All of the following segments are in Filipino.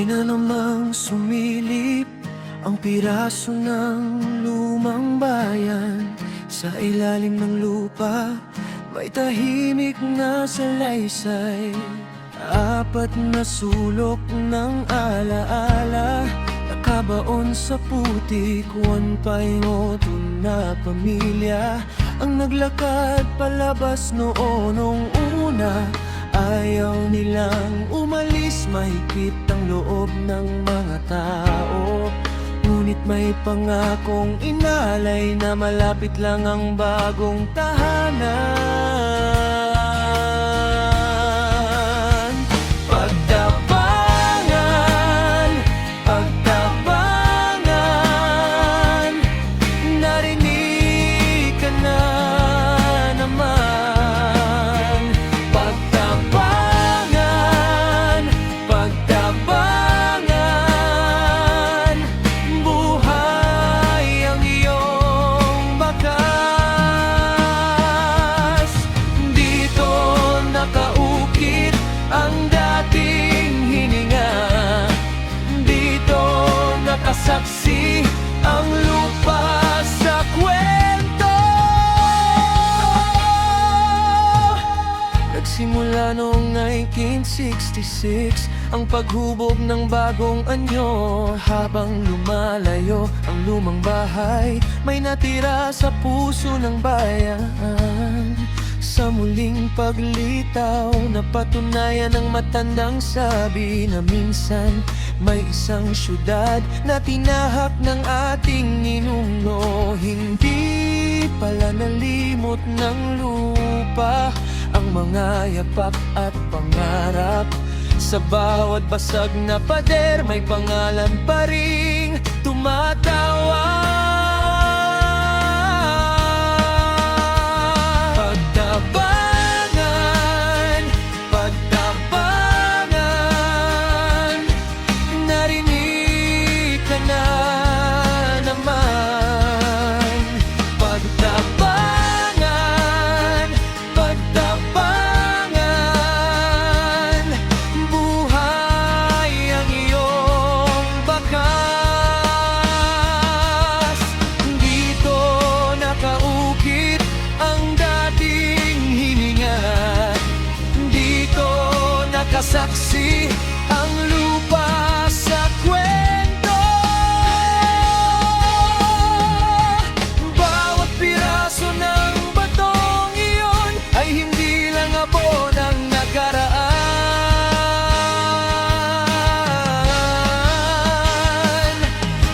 Muli na namang sumilip ang piraso ng lumang bayan. Sa ilalim ng lupa may tahimik na salaysay. Apat na sulok ng alaala nakabaon sa putik. One paingoto na pamilya ang naglakad palabas noong una. Ayaw nilang umalis, mahigpit ang loob ng mga tao. Ngunit may pangakong inalay na malapit lang ang bagong tahanan. Pagtabangan, pagtabangan, narinig ka na naman. Pagtabangan, pagtabangan, buhay ang iyong bakas. Dito nakaukit ang dating hininga. Dito nakasaksi ang lupa sa kwento. Nagsimula noong 1966 ang paghubog ng bagong anyo. Habang lumalayo ang lumang bahay, may natira sa puso ng bayan. Sa muling paglitaw, napatunayan ng matandang sabi na minsan may isang syudad na tinahak ng ating ninuno. Hindi pala nalimot ng lupa ang mga yapak at pangarap. Sa bawat basag na pader may pangalan pa ring tumatawa. Pagtabangan, pagtabangan, narinig ka na naman. Pagtabangan, pagtabangan, buhay ang iyong bakas. Dito nakaukit ang dating hininga. Dito nakasaksi ang lupa sa kwento. Bawat piraso ng batong iyon ay hindi lang abo ng nakaraan.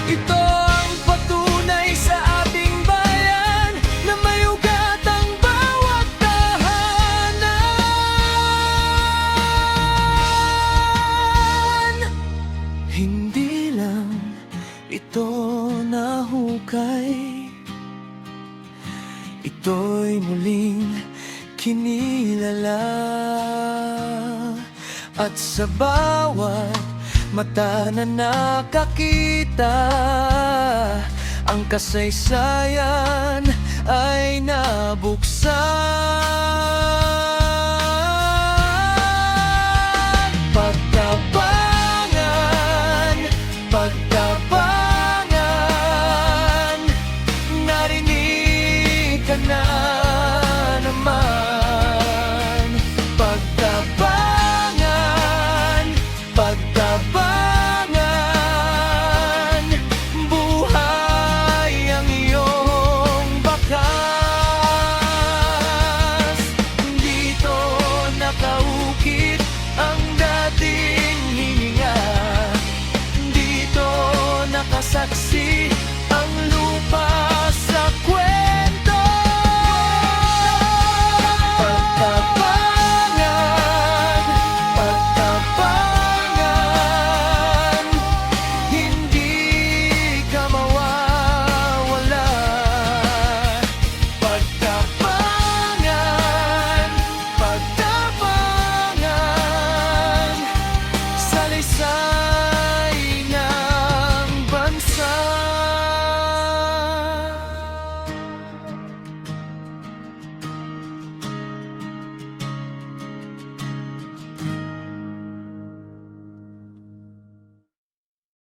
Ito ang patunay sa ating bayan na may ugat ang bawat tahanan. Hindi lang ito nahukay, ito'y muling kinilala. At sa bawat mata na nakakita, ang kasaysayan ay nabuksan. Pagtabangan, pagtabangan, narinig ka na naman. Pagtabangan, pagtabangan, buhay ang iyong bakas. Dito nakaukit ang dating hininga. Dito nakasaksi ang lupa sa kwento. Pagtabangan, pagtabangan, hindi ka mawawala. Pagtabangan, pagtabangan, salaysay